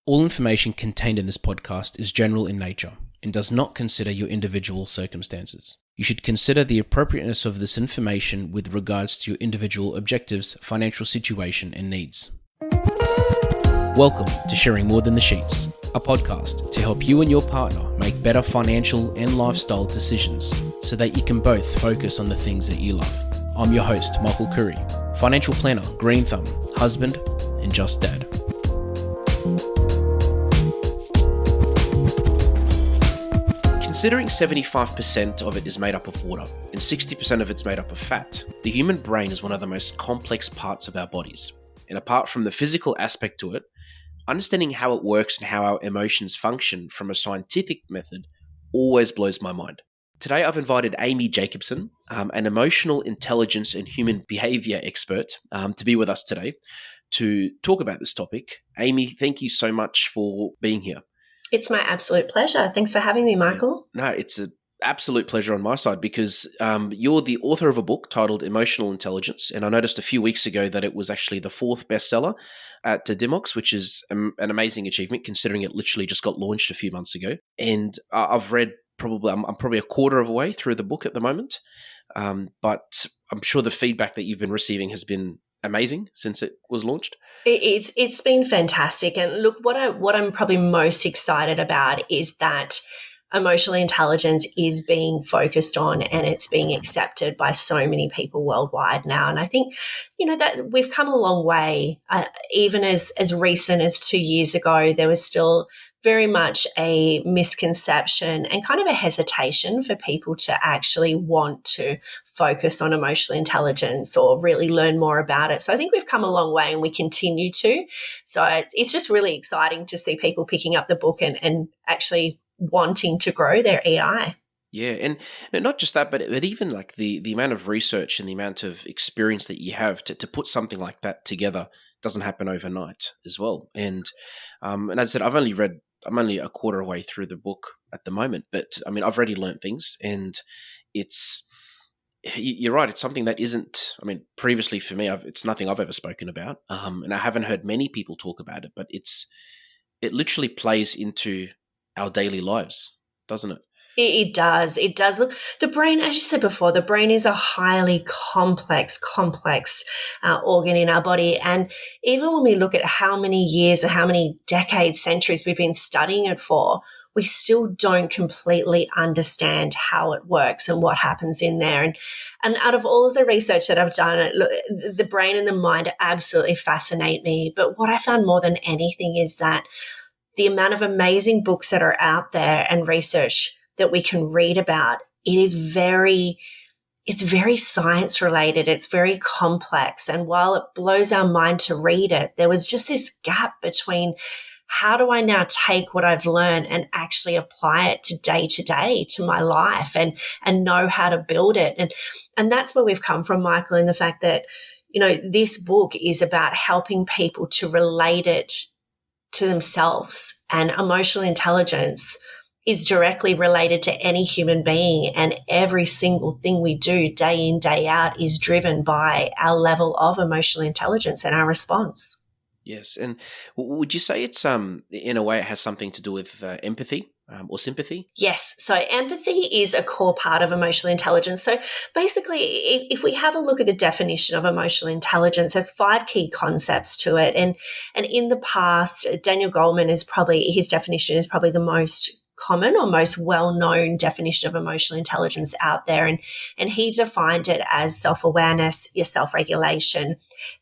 All information contained in this podcast is general in nature and does not consider your individual circumstances. You should consider the appropriateness of this information with regards to your individual objectives, financial situation, and needs. Welcome to Sharing More Than the Sheets, a podcast to help you and your partner make better financial and lifestyle decisions so that you can both focus on the things that you love. I'm your host, Michael Khouri, financial planner, green thumb, husband, and just dad. Considering 75% of it is made up of water and 60% of it's made up of fat, the human brain is one of the most complex parts of our bodies. And apart from the physical aspect to it, understanding how it works and how our emotions function from a scientific method always blows my mind. Today I've invited Amy Jacobson, an emotional intelligence and human behaviour expert, to be with us today to talk about this topic. Amy, thank you so much for being here. It's my absolute pleasure. Thanks for having me, Michael. No, it's an absolute pleasure on my side because you're the author of a book titled Emotional Intelligence, and I noticed a few weeks ago that it was actually the 4th bestseller at Dimox, which is an amazing achievement considering it literally just got launched a few months ago. And I've read I'm probably a quarter of a way through the book at the moment, but I'm sure the feedback that you've been receiving has been amazing since it was launched. It's been fantastic. And look, what I'm probably most excited about is that emotional intelligence is being focused on and it's being accepted by so many people worldwide now. And I think, that we've come a long way. Even as recent as 2 years ago, there was still very much a misconception and kind of a hesitation for people to actually want to focus on emotional intelligence or really learn more about it. So I think we've come a long way and we continue to. So it's just really exciting to see people picking up the book and actually wanting to grow their EI. Yeah, and not just that, but even like the amount of research and the amount of experience that you have to put something like that together doesn't happen overnight as well. And as I said, I'm only a quarter way through the book at the moment, but I mean, I've already learned things, and you're right. It's something that isn't, previously for me, it's nothing I've ever spoken about. And I haven't heard many people talk about it, but it literally plays into our daily lives, doesn't it? It does. It does. Look, the brain, as you said before, the brain is a highly complex organ in our body. And even when we look at how many years or how many decades, centuries we've been studying it for, we still don't completely understand how it works and what happens in there. And out of all of the research that I've done, look, the brain and the mind absolutely fascinate me. But what I found more than anything is that the amount of amazing books that are out there and research that we can read about, it's very science related. It's very complex. And while it blows our mind to read it, there was just this gap between how do I now take what I've learned and actually apply it to day to my life and know how to build it. And that's where we've come from, Michael, in the fact that, this book is about helping people to relate it to themselves, and emotional intelligence is directly related to any human being, and every single thing we do day in, day out is driven by our level of emotional intelligence and our response. Yes. And would you say it's, in a way, it has something to do with empathy or sympathy? Yes. So empathy is a core part of emotional intelligence. So basically, if we have a look at the definition of emotional intelligence, there's 5 key concepts to it. And in the past, Daniel Goleman his definition is probably the most common or most well-known definition of emotional intelligence out there. And he defined it as self-awareness, your self-regulation,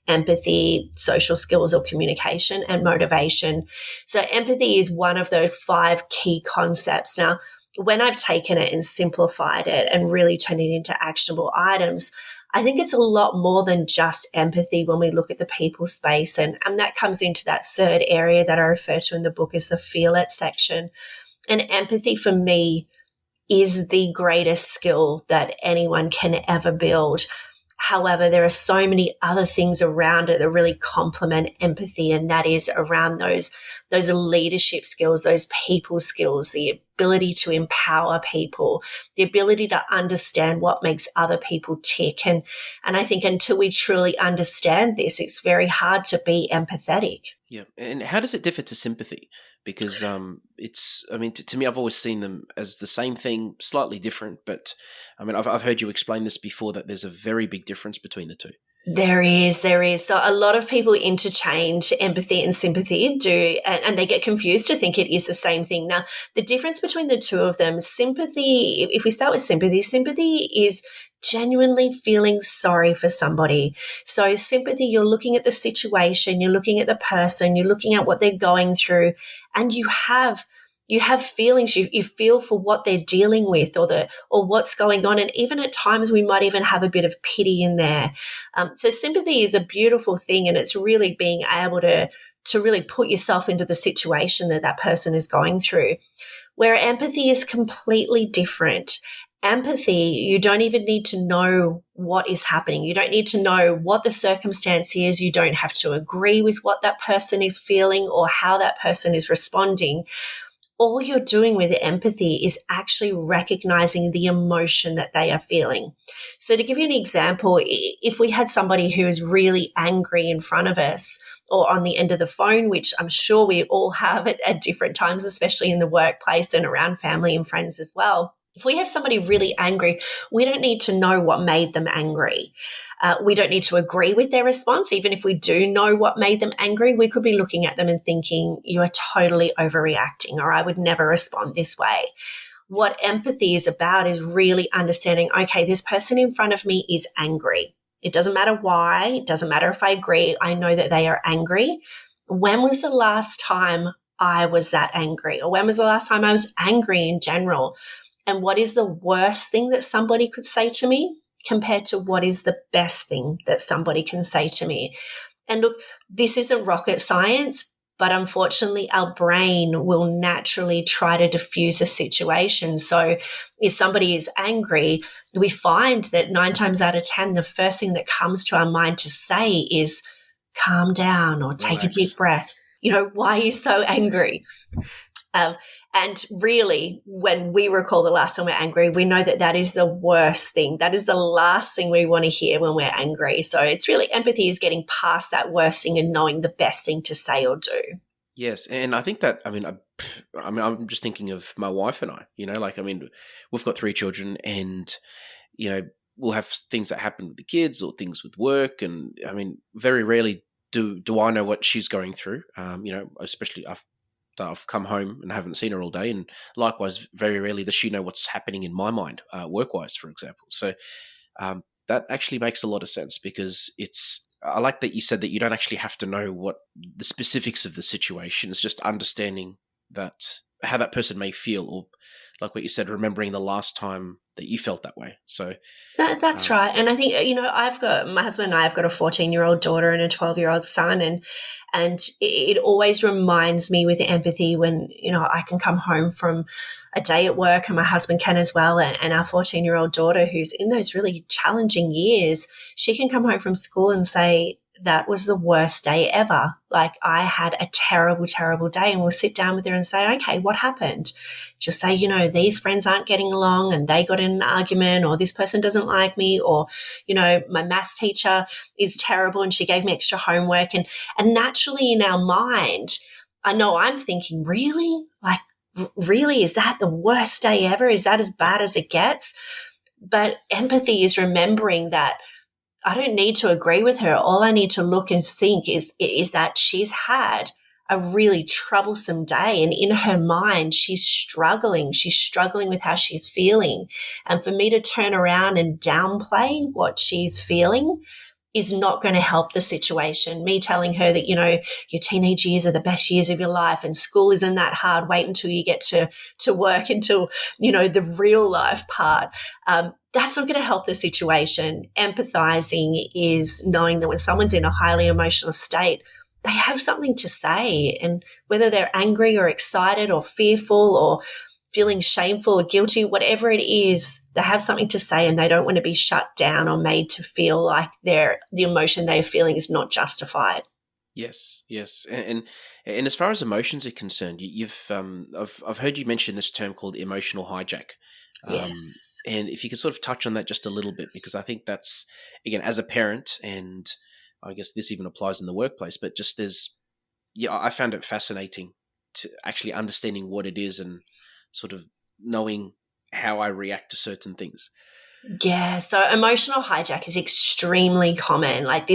empathy, social skills or communication, and motivation. So empathy is one of those 5 key concepts. Now, when I've taken it and simplified it and really turned it into actionable items, I think it's a lot more than just empathy when we look at the people space. And that comes into that 3rd area that I refer to in the book as the feel it section. And empathy for me is the greatest skill that anyone can ever build. However, there are so many other things around it that really complement empathy, and that is around those leadership skills, those people skills, the ability to empower people, the ability to understand what makes other people tick. And I think until we truly understand this, it's very hard to be empathetic. Yeah. And how does it differ to sympathy? Because it's, I mean, to me, I've always seen them as the same thing, slightly different. But I mean, I've heard you explain this before, that there's a very big difference between the two. There is, there is. So a lot of people interchange empathy and sympathy, and they get confused to think it is the same thing. Now, the difference between the two of them, sympathy, if we start with sympathy, sympathy is genuinely feeling sorry for somebody. So sympathy, you're looking at the situation, you're looking at the person, you're looking at what they're going through, and you have feelings, you feel for what they're dealing with, or what's going on, and even at times we might even have a bit of pity in there. So sympathy is a beautiful thing, and it's really being able to really put yourself into the situation that that person is going through. Where empathy is completely different. Empathy, you don't even need to know what is happening. You don't need to know what the circumstance is. You don't have to agree with what that person is feeling or how that person is responding. All you're doing with empathy is actually recognizing the emotion that they are feeling. So to give you an example, if we had somebody who is really angry in front of us or on the end of the phone, which I'm sure we all have at different times, especially in the workplace and around family and friends as well. If we have somebody really angry, we don't need to know what made them angry. We don't need to agree with their response. Even if we do know what made them angry, we could be looking at them and thinking, you are totally overreacting, or I would never respond this way. What empathy is about is really understanding, okay, this person in front of me is angry. It doesn't matter why. It doesn't matter if I agree. I know that they are angry. When was the last time I was that angry? Or when was the last time I was angry in general? And what is the worst thing that somebody could say to me compared to what is the best thing that somebody can say to me? And look, this isn't rocket science, but unfortunately our brain will naturally try to diffuse a situation. So if somebody is angry, we find that 9 times out of 10, the first thing that comes to our mind to say is calm down or take a deep Relax. breath. Why are you so angry? Um, and really, when we recall the last time we're angry, we know that that is the worst thing. That is the last thing we want to hear when we're angry. So it's really empathy is getting past that worst thing and knowing the best thing to say or do. Yes, and I think that, I'm just thinking of my wife and I. We've got 3 children, and we'll have things that happen with the kids or things with work, and very rarely do I know what she's going through. Especially after I've come home and haven't seen her all day, and likewise, very rarely does she know what's happening in my mind, work-wise, for example. So that actually makes a lot of sense, because I like that you said that you don't actually have to know what the specifics of the situation. It's just understanding that how that person may feel, or like what you said, remembering the last time that you felt that way. So That's right. And I think, my husband and I have got a 14-year-old daughter and a 12-year-old son. And it always reminds me with empathy when, I can come home from a day at work, and my husband can as well. And our 14-year-old daughter, who's in those really challenging years, she can come home from school and say, that was the worst day ever. Like, I had a terrible, terrible day. And we'll sit down with her and say, okay, what happened? She'll say, these friends aren't getting along and they got in an argument, or this person doesn't like me, or, my maths teacher is terrible and she gave me extra homework. And naturally in our mind, I know I'm thinking, really? Like, really? Is that the worst day ever? Is that as bad as it gets? But empathy is remembering that I don't need to agree with her. All I need to look and think is that she's had a really troublesome day, and in her mind, she's struggling. She's struggling with how she's feeling. And for me to turn around and downplay what she's feeling is not going to help the situation. Me telling her that, your teenage years are the best years of your life and school isn't that hard. Wait until you get to work, until, the real life part. That's not going to help the situation. Empathizing is knowing that when someone's in a highly emotional state, they have something to say. And whether they're angry or excited or fearful or feeling shameful or guilty, whatever it is, they have something to say, and they don't want to be shut down or made to feel like the emotion they're feeling is not justified. yes, yes, and as far as emotions are concerned, I've heard you mention this term called emotional hijack. Yes. And if you could sort of touch on that just a little bit, because I think that's, again, as a parent, and I guess this even applies in the workplace, but just yeah, I found it fascinating to actually understanding what it is and sort of knowing how I react to certain things. Yeah, so emotional hijack is extremely common. Like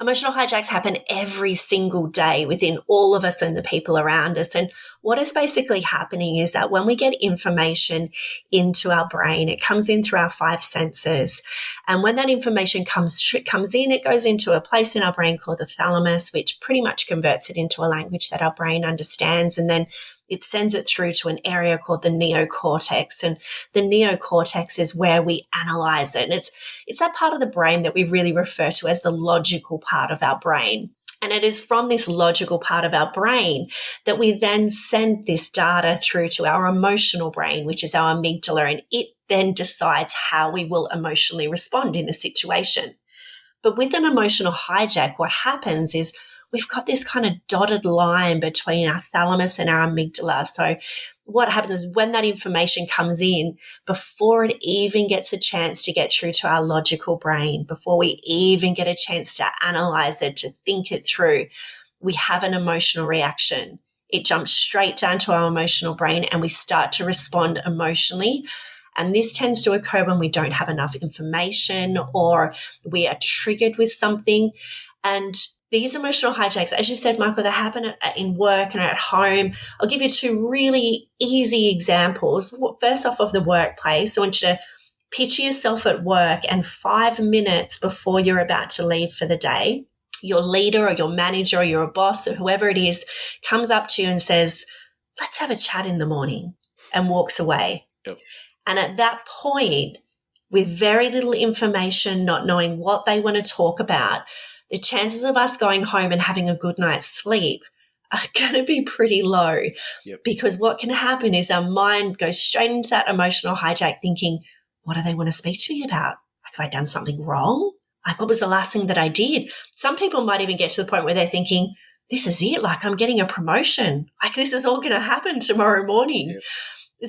emotional hijacks happen every single day within all of us and the people around us. And what is basically happening is that when we get information into our brain, it comes in through our five senses. And when that information comes in, it goes into a place in our brain called the thalamus, which pretty much converts it into a language that our brain understands. And then it sends it through to an area called the neocortex. And the neocortex is where we analyze it. And it's that part of the brain that we really refer to as the logical part of our brain. And it is from this logical part of our brain that we then send this data through to our emotional brain, which is our amygdala, and it then decides how we will emotionally respond in a situation. But with an emotional hijack, what happens is we've got this kind of dotted line between our thalamus and our amygdala. So what happens is when that information comes in, before it even gets a chance to get through to our logical brain, before we even get a chance to analyze it, to think it through, we have an emotional reaction. It jumps straight down to our emotional brain and we start to respond emotionally. And this tends to occur when we don't have enough information or we are triggered with something. And these emotional hijacks, as you said, Michael, they happen in work and at home. I'll give you two really easy examples. First off, of the workplace, I want you to picture yourself at work and 5 minutes before you're about to leave for the day, your leader or your manager or your boss or whoever it is comes up to you and says, let's have a chat in the morning, and walks away. Yep. And at that point, with very little information, not knowing what they want to talk about, the chances of us going home and having a good night's sleep are going to be pretty low. Yep. Because what can happen is our mind goes straight into that emotional hijack thinking, what do they want to speak to me about? Like, have I done something wrong? Like, what was the last thing that I did? Some people might even get to the point where they're thinking, this is it. Like, I'm getting a promotion. Like, this is all going to happen tomorrow morning. Yep.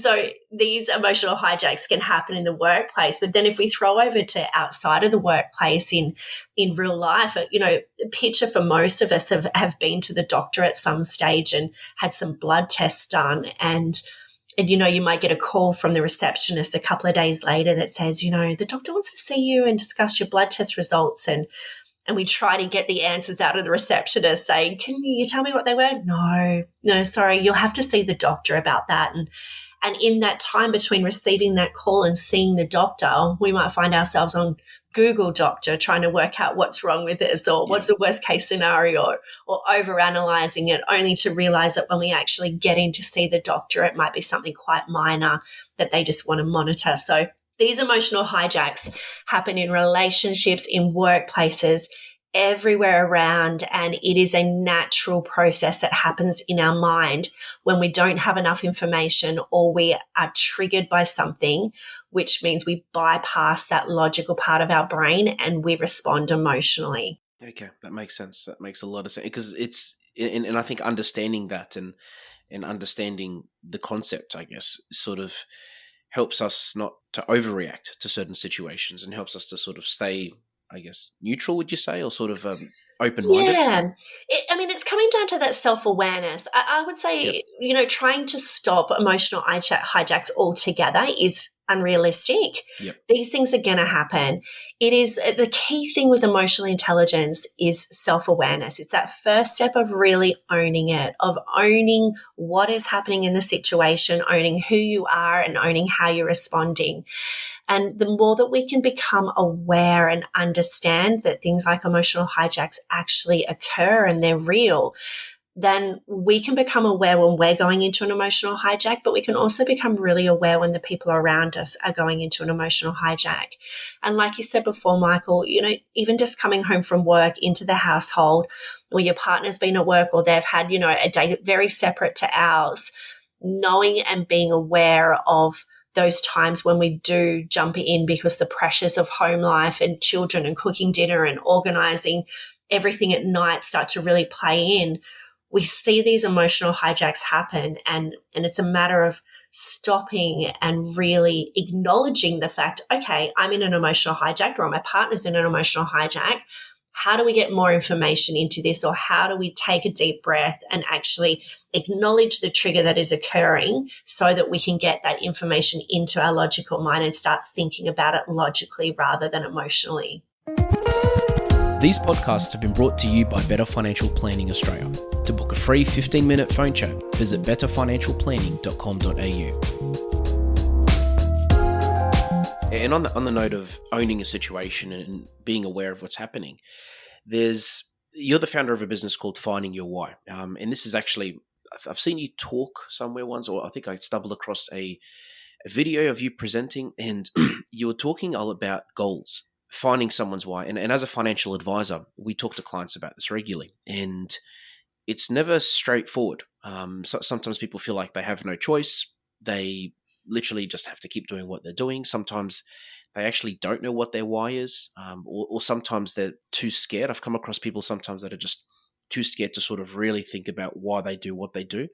So these emotional hijacks can happen in the workplace, but then if we throw over to outside of the workplace in real life, picture for most of us have been to the doctor at some stage and had some blood tests done, and you might get a call from the receptionist a couple of days later that says, the doctor wants to see you and discuss your blood test results, and we try to get the answers out of the receptionist saying, can you tell me what they were? No, sorry, you'll have to see the doctor about that. And in that time between receiving that call and seeing the doctor, we might find ourselves on Google Doctor trying to work out what's wrong with us or what's the worst case scenario, or overanalyzing it, only to realize that when we actually get in to see the doctor, it might be something quite minor that they just want to monitor. So these emotional hijacks happen in relationships, in workplaces, everywhere around, and it is a natural process that happens in our mind when we don't have enough information or we are triggered by something, which means we bypass that logical part of our brain and we respond emotionally. Okay, that makes sense. That makes a lot of sense because and I think understanding that and understanding the concept, I guess, sort of helps us not to overreact to certain situations and helps us to sort of stay, I guess, neutral, would you say, or sort of open-minded? Yeah. It's coming down to that self-awareness. I would say, trying to stop emotional hijacks altogether is unrealistic. Yep. These things are going to happen. It is the key thing with emotional intelligence is self-awareness. It's that first step of really owning it, of owning what is happening in the situation, owning who you are and owning how you're responding. And the more that we can become aware and understand that things like emotional hijacks actually occur and they're real, then we can become aware when we're going into an emotional hijack, but we can also become really aware when the people around us are going into an emotional hijack. And like you said before, Michael, even just coming home from work into the household, or your partner's been at work or they've had, a day very separate to ours, knowing and being aware of those times when we do jump in because the pressures of home life and children and cooking dinner and organizing everything at night start to really play in, we see these emotional hijacks happen, and it's a matter of stopping and really acknowledging the fact, okay, I'm in an emotional hijack or my partner's in an emotional hijack. how do we get more information into this, or how do we take a deep breath and actually acknowledge the trigger that is occurring so that we can get that information into our logical mind and start thinking about it logically rather than emotionally. These podcasts have been brought to you by Better Financial Planning Australia. To book a free 15-minute phone chat, visit betterfinancialplanning.com.au. And on the note of owning a situation and being aware of what's happening, you're the founder of a business called Finding Your Why. And this is actually, I've seen you talk somewhere once, or I think I stumbled across a video of you presenting, and you were talking all about goals, finding someone's why. And as a financial advisor, we talk to clients about this regularly, and it's never straightforward. Sometimes people feel like they have no choice. They literally just have to keep doing what they're doing. Sometimes they actually don't know what their why is, or sometimes they're too scared. I've come across people sometimes that are just too scared to sort of really think about why they do what they do.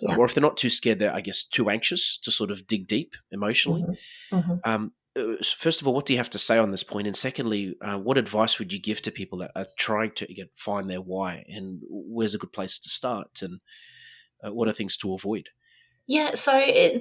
Yeah. Or if they're not too scared, they're, I guess, too anxious to sort of dig deep emotionally. First of all, what do you have to say on this point? And secondly, what advice would you give to people that are trying to find their why, and where's a good place to start, and what are things to avoid? Yeah, so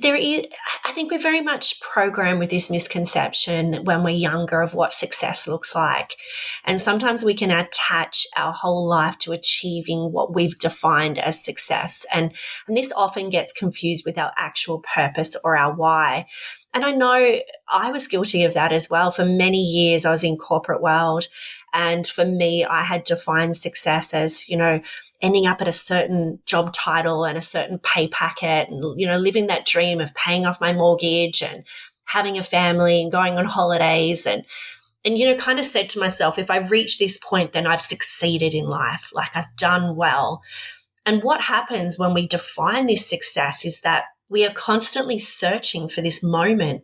there is, I think we're very much programmed with this misconception when we're younger of what success looks like. And sometimes we can attach our whole life to achieving what we've defined as success. And this often gets confused with our actual purpose or our why. And I know I was guilty of that as well. For many years, I was in corporate world. And for me, I had defined success as, ending up at a certain job title and a certain pay packet and, living that dream of paying off my mortgage and having a family and going on holidays and kind of said to myself, if I reach this point, then I've succeeded in life, like I've done well. And what happens when we define this success is that we are constantly searching for this moment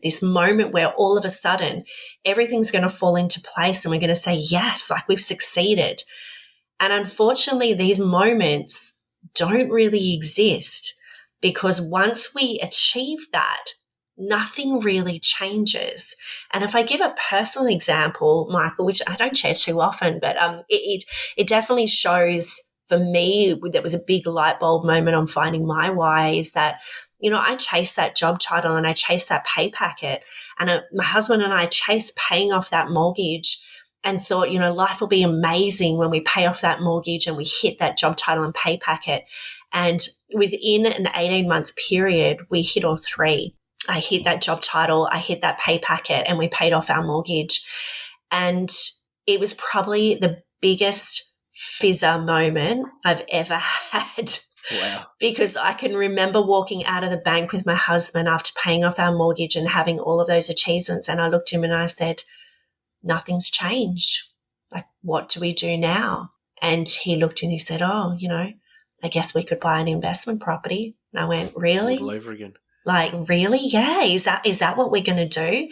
where all of a sudden everything's going to fall into place and we're going to say, yes, like we've succeeded. And unfortunately, these moments don't really exist, because once we achieve that, nothing really changes. And if I give a personal example, Michael, which I don't share too often, but it definitely shows for me, that was a big light bulb moment on finding my why, is that, I chased that job title and I chased that pay packet, and my husband and I chased paying off that mortgage and thought, life will be amazing when we pay off that mortgage and we hit that job title and pay packet. And within an 18-month period, we hit all three. I hit that job title, I hit that pay packet, and we paid off our mortgage. And it was probably the biggest fizzer moment I've ever had. Wow. Because I can remember walking out of the bank with my husband after paying off our mortgage and having all of those achievements. And I looked at him and I said, nothing's changed. Like, what do we do now? And he looked and he said, I guess we could buy an investment property. And I went, really? All over again. Like, really? Yeah. Is that what we're going to do?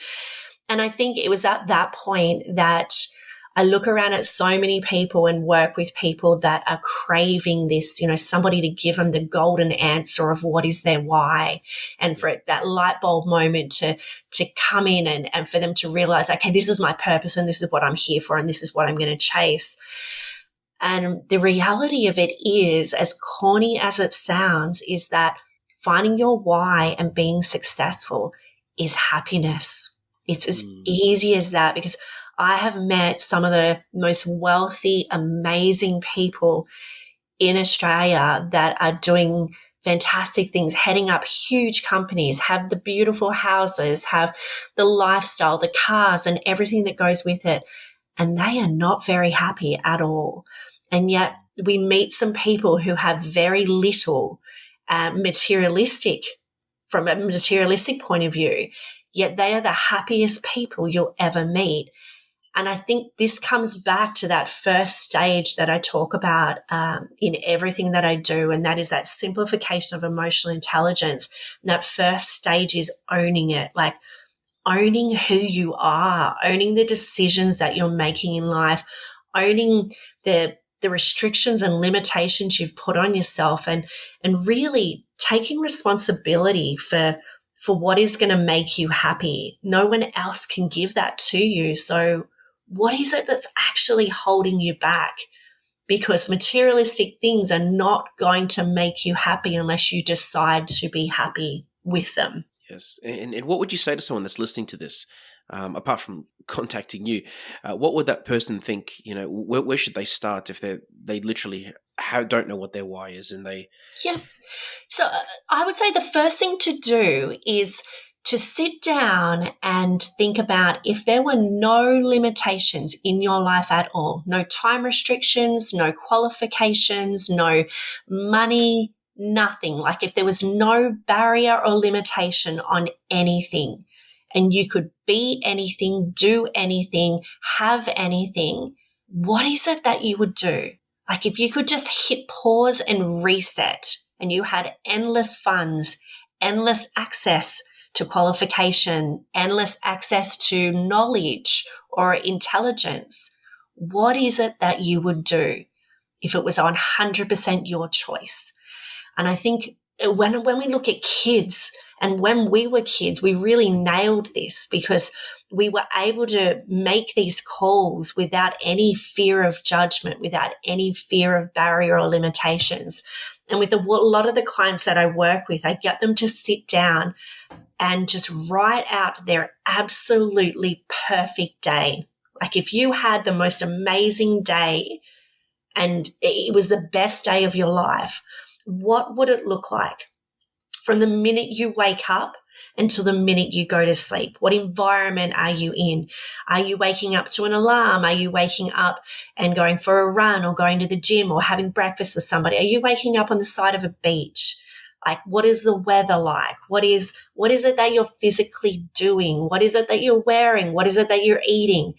And I think it was at that point that I look around at so many people and work with people that are craving this, somebody to give them the golden answer of what is their why, and for that light bulb moment to come in and for them to realize, okay, this is my purpose and this is what I'm here for and this is what I'm going to chase. And the reality of it is, as corny as it sounds, is that finding your why and being successful is happiness. It's as easy as that, because I have met some of the most wealthy, amazing people in Australia that are doing fantastic things, heading up huge companies, have the beautiful houses, have the lifestyle, the cars, and everything that goes with it. And they are not very happy at all. And yet we meet some people who have very little materialistic, from a materialistic point of view, yet they are the happiest people you'll ever meet. And I think this comes back to that first stage that I talk about in everything that I do, and that is that simplification of emotional intelligence. And that first stage is owning it, like owning who you are, owning the decisions that you're making in life, owning the restrictions and limitations you've put on yourself, and really taking responsibility for what is going to make you happy. No one else can give that to you. So What is it that's actually holding you back? Because materialistic things are not going to make you happy unless you decide to be happy with them. Yes. And what would you say to someone that's listening to this, apart from contacting you? What would that person think? Where should they start if they literally don't know what their why is, and they? Yeah. So I would say the first thing to do is to sit down and think about if there were no limitations in your life at all, no time restrictions, no qualifications, no money, nothing. Like if there was no barrier or limitation on anything and you could be anything, do anything, have anything, what is it that you would do? Like if you could just hit pause and reset and you had endless funds, endless access to qualification, endless access to knowledge or intelligence, what is it that you would do if it was 100% your choice? And I think when we look at kids and when we were kids, we really nailed this because we were able to make these calls without any fear of judgment, without any fear of barrier or limitations. And with a lot of the clients that I work with, I get them to sit down and just write out their absolutely perfect day. Like if you had the most amazing day and it was the best day of your life, what would it look like from the minute you wake up until the minute you go to sleep? What environment are you in? Are you waking up to an alarm? Are you waking up and going for a run or going to the gym or having breakfast with somebody? Are you waking up on the side of a beach? Like, what is the weather like? What is it that you're physically doing? What is it that you're wearing? What is it that you're eating?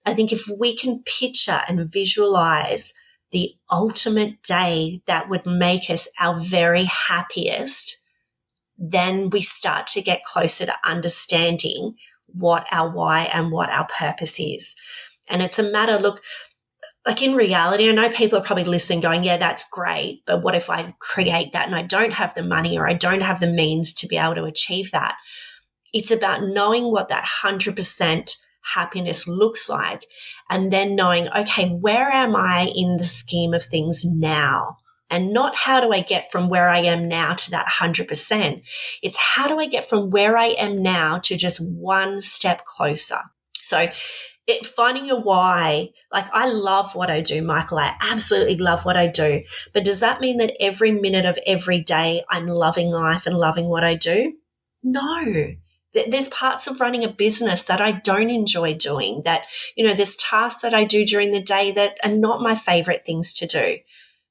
I think if we can picture and visualize the ultimate day that would make us our very happiest, then we start to get closer to understanding what our why and what our purpose is. And it's a matter, look, like in reality, I know people are probably listening going, yeah, that's great, but what if I create that and I don't have the money or I don't have the means to be able to achieve that? It's about knowing what that 100% happiness looks like and then knowing, okay, where am I in the scheme of things now? And not how do I get from where I am now to that 100%. It's how do I get from where I am now to just one step closer. So finding your why, like I love what I do, Michael. I absolutely love what I do. But does that mean that every minute of every day I'm loving life and loving what I do? No. There's parts of running a business that I don't enjoy doing, that, there's tasks that I do during the day that are not my favorite things to do.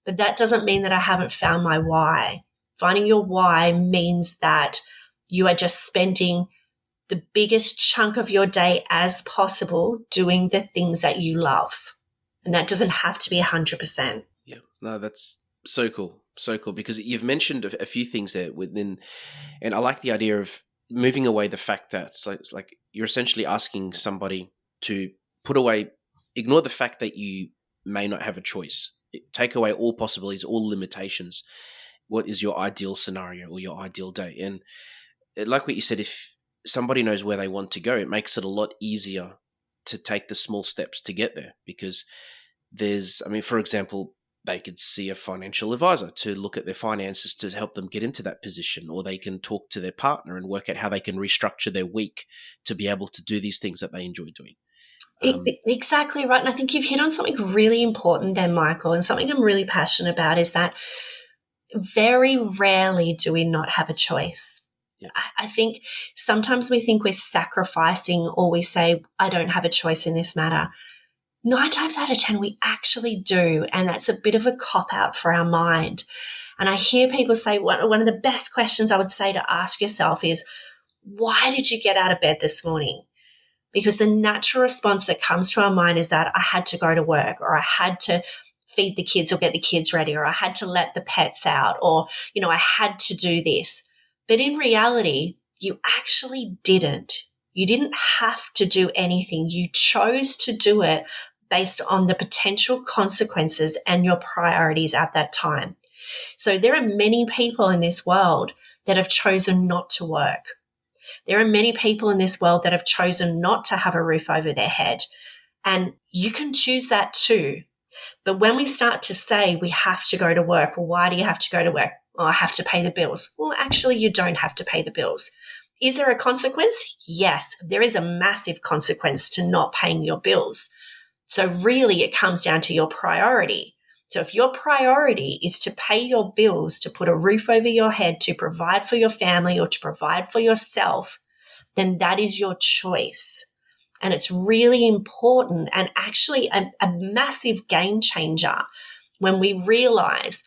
But that doesn't mean that I haven't found my why. Finding your why means that you are just spending the biggest chunk of your day as possible doing the things that you love. And that doesn't have to be 100%. Yeah, no, that's so cool. So cool, because you've mentioned a few things there within, and I like the idea of moving away the fact that it's like you're essentially asking somebody to ignore the fact that you may not have a choice. Take away all possibilities, all limitations. What is your ideal scenario or your ideal day? And like what you said, if somebody knows where they want to go, it makes it a lot easier to take the small steps to get there, because for example, they could see a financial advisor to look at their finances to help them get into that position, or they can talk to their partner and work out how they can restructure their week to be able to do these things that they enjoy doing. Exactly right. And I think you've hit on something really important there, Michael, and something I'm really passionate about is that very rarely do we not have a choice. Yeah. I think sometimes we think we're sacrificing, or we say, I don't have a choice in this matter. 9 times out of 10, we actually do. And that's a bit of a cop-out for our mind. And I hear people say, one of the best questions I would say to ask yourself is, why did you get out of bed this morning? Because the natural response that comes to our mind is that I had to go to work, or I had to feed the kids or get the kids ready, or I had to let the pets out, or, I had to do this. But in reality, you actually didn't. You didn't have to do anything. You chose to do it based on the potential consequences and your priorities at that time. So there are many people in this world that have chosen not to work. There are many people in this world that have chosen not to have a roof over their head. And you can choose that too. But when we start to say we have to go to work, well, why do you have to go to work? Oh, I have to pay the bills. Well, actually, you don't have to pay the bills. Is there a consequence? Yes, there is a massive consequence to not paying your bills. So really, it comes down to your priority. So if your priority is to pay your bills, to put a roof over your head, to provide for your family or to provide for yourself, then that is your choice. And it's really important and actually a massive game changer when we realize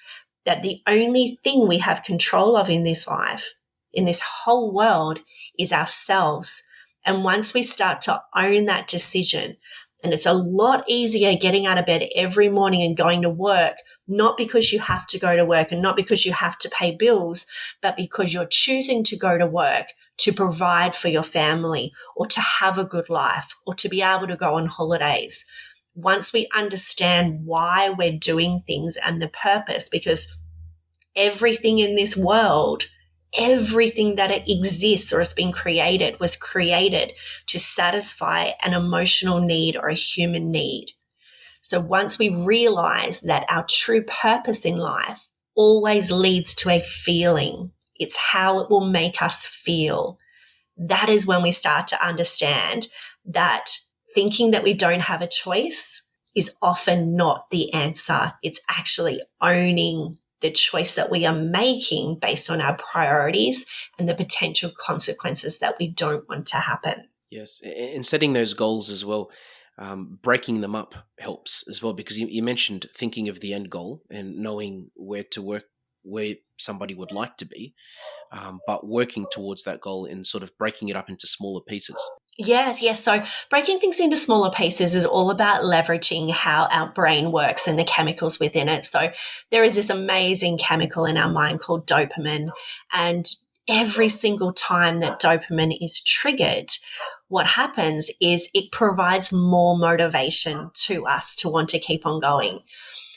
that the only thing we have control of in this life, in this whole world, is ourselves. And once we start to own that decision, and it's a lot easier getting out of bed every morning and going to work, not because you have to go to work and not because you have to pay bills, but because you're choosing to go to work to provide for your family or to have a good life or to be able to go on holidays. Once we understand why we're doing things and the purpose, because everything in this world, everything that it exists or has been created was created to satisfy an emotional need or a human need. So once we realize that our true purpose in life always leads to a feeling, it's how it will make us feel, that is when we start to understand that thinking that we don't have a choice is often not the answer. It's actually owning the choice that we are making based on our priorities and the potential consequences that we don't want to happen. Yes, and setting those goals as well, breaking them up helps as well, because you mentioned thinking of the end goal and knowing where to work, where somebody would like to be, but working towards that goal and sort of breaking it up into smaller pieces. Yes. So breaking things into smaller pieces is all about leveraging how our brain works and the chemicals within it. So there is this amazing chemical in our mind called dopamine. And every single time that dopamine is triggered, what happens is it provides more motivation to us to want to keep on going.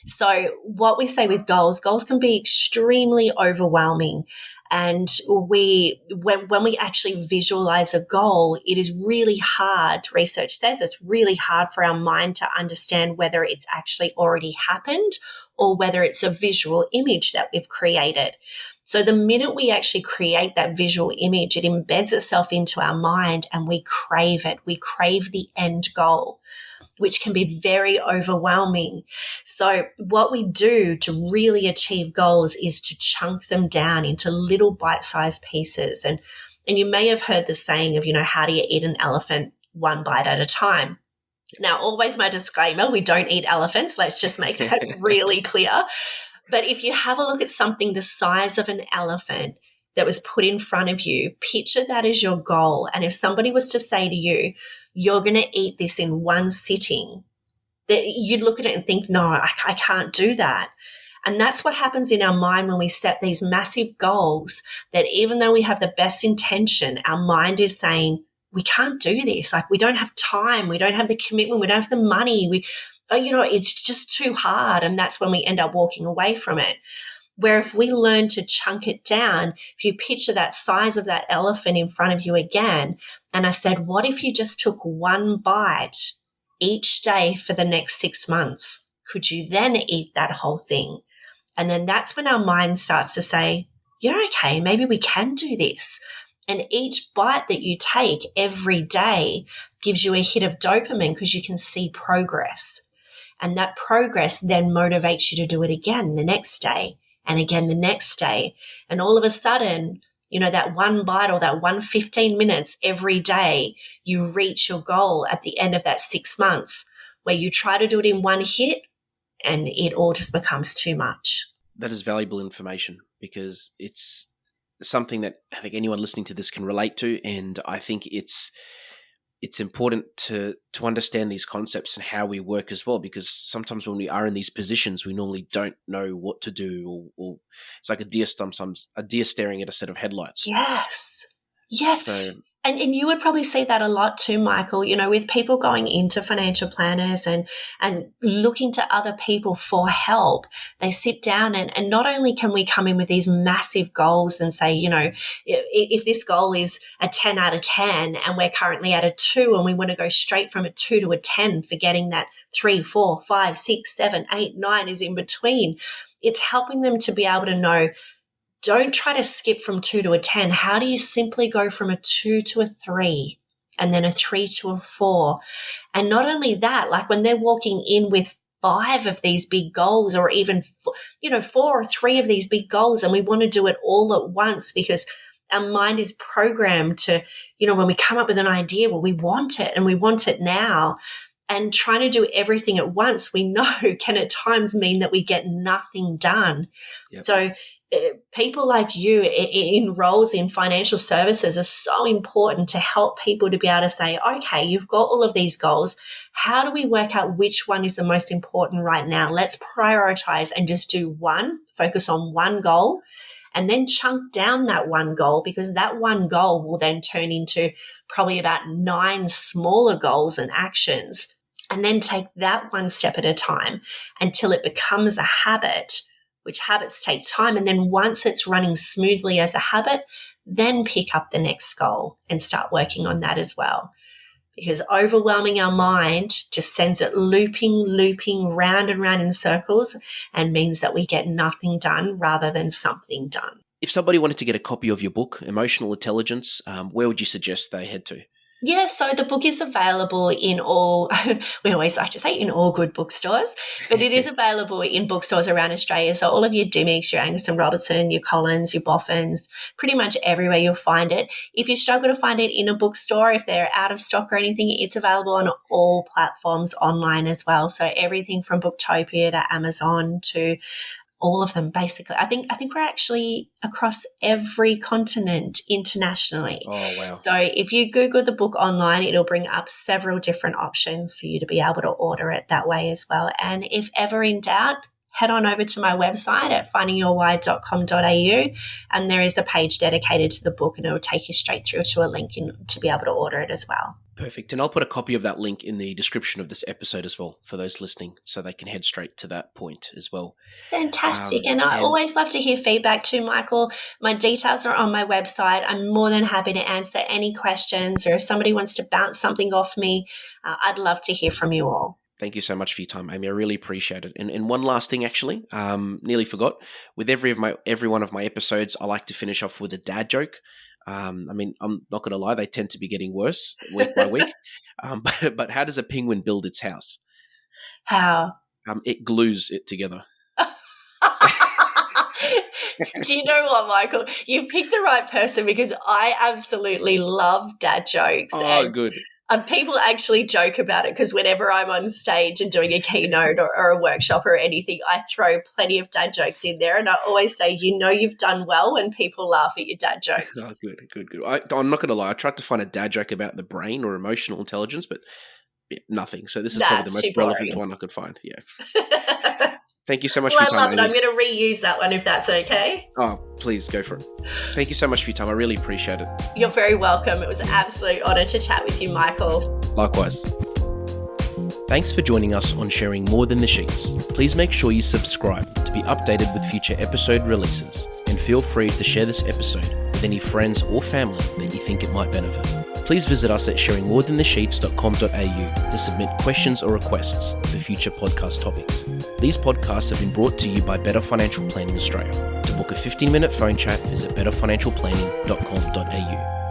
So what we say with goals can be extremely overwhelming. And when we actually visualize a goal, it is really hard. Research says it's really hard for our mind to understand whether it's actually already happened or whether it's a visual image that we've created. So the minute we actually create that visual image, it embeds itself into our mind and we crave it. We crave the end goal, which can be very overwhelming. So what we do to really achieve goals is to chunk them down into little bite-sized pieces. And you may have heard the saying of, how do you eat an elephant? One bite at a time. Now, always my disclaimer, we don't eat elephants. Let's just make that really clear. But if you have a look at something the size of an elephant that was put in front of you, picture that as your goal. And if somebody was to say to you, you're going to eat this in one sitting, that you'd look at it and think, no, I can't do that. And that's what happens in our mind when we set these massive goals, that even though we have the best intention, our mind is saying, we can't do this. Like, we don't have time. We don't have the commitment. We don't have the money. It's just too hard. And that's when we end up walking away from it. Where if we learn to chunk it down, if you picture that size of that elephant in front of you again, and I said, what if you just took one bite each day for the next 6 months? Could you then eat that whole thing? And then that's when our mind starts to say, you're okay, maybe we can do this. And each bite that you take every day gives you a hit of dopamine because you can see progress. And that progress then motivates you to do it again the next day and again the next day. And all of a sudden, that one bite or that 15 minutes every day, you reach your goal at the end of that 6 months, where you try to do it in one hit and it all just becomes too much. That is valuable information, because it's something that I think anyone listening to this can relate to. And I think it's important to understand these concepts and how we work as well, because sometimes when we are in these positions, we normally don't know what to do, or it's like a deer staring at a set of headlights. Yes. So And you would probably see that a lot too, Michael, with people going into financial planners and looking to other people for help. They sit down and not only can we come in with these massive goals and say, if this goal is a 10 out of 10 and we're currently at a 2 and we want to go straight from a 2 to a 10, forgetting that 3, 4, 5, 6, 7, 8, 9 is in between. It's helping them to be able to know, don't try to skip from 2 to a 10. How do you simply go from a 2 to a 3 and then a 3 to a 4? And not only that, like when they're walking in with 5 of these big goals or even, 4 or 3 of these big goals, and we want to do it all at once because our mind is programmed to, when we come up with an idea, well, we want it and we want it now. And trying to do everything at once, we know can at times mean that we get nothing done. Yep. So people like you in roles in financial services are so important to help people to be able to say, okay, you've got all of these goals. How do we work out which one is the most important right now? Let's prioritize and just do one, focus on one goal, and then chunk down that one goal, because that one goal will then turn into probably about 9 smaller goals and actions, and then take that one step at a time until it becomes a habit, which habits take time. And then once it's running smoothly as a habit, then pick up the next goal and start working on that as well. Because overwhelming our mind just sends it looping round and round in circles and means that we get nothing done rather than something done. If somebody wanted to get a copy of your book, Emotional Intelligence, where would you suggest they head to? Yeah, so the book is available in all, we always like to say in all good bookstores, but it is available in bookstores around Australia. So all of your Dymocks, your Angus and Robertson, your Collins, your Boffins, pretty much everywhere you'll find it. If you struggle to find it in a bookstore, if they're out of stock or anything, it's available on all platforms online as well. So everything from Booktopia to Amazon to all of them, basically. I think we're actually across every continent internationally. Oh, wow. So if you Google the book online, it'll bring up several different options for you to be able to order it that way as well. And if ever in doubt, head on over to my website at findingyourwhy.com.au, and there is a page dedicated to the book, and it'll take you straight through to a link to be able to order it as well. Perfect. And I'll put a copy of that link in the description of this episode as well for those listening, so they can head straight to that point as well. Fantastic. And I always love to hear feedback too, Michael. My details are on my website. I'm more than happy to answer any questions, or if somebody wants to bounce something off me, I'd love to hear from you all. Thank you so much for your time, Amy. I really appreciate it. And one last thing, actually, nearly forgot. With every one of my episodes, I like to finish off with a dad joke. I'm not going to lie, they tend to be getting worse week by week. But how does a penguin build its house? How? It glues it together. Do you know what, Michael? You picked the right person, because I absolutely love dad jokes. Oh, good. And people actually joke about it, because whenever I'm on stage and doing a keynote or a workshop or anything, I throw plenty of dad jokes in there. And I always say, you've done well when people laugh at your dad jokes. Oh, good. I'm not going to lie. I tried to find a dad joke about the brain or emotional intelligence, but nothing. So this is probably the most relevant one I could find. Yeah. Thank you so much for your time. I love it. I'm going to reuse that one if that's okay. Oh, please go for it. Thank you so much for your time. I really appreciate it. You're very welcome. It was an absolute honour to chat with you, Michael. Likewise. Thanks for joining us on Sharing More Than the Sheets. Please make sure you subscribe to be updated with future episode releases, and feel free to share this episode with any friends or family that you think it might benefit. Please visit us at sharingmorethanthesheets.com.au to submit questions or requests for future podcast topics. These podcasts have been brought to you by Better Financial Planning Australia. To book a 15-minute phone chat, visit betterfinancialplanning.com.au.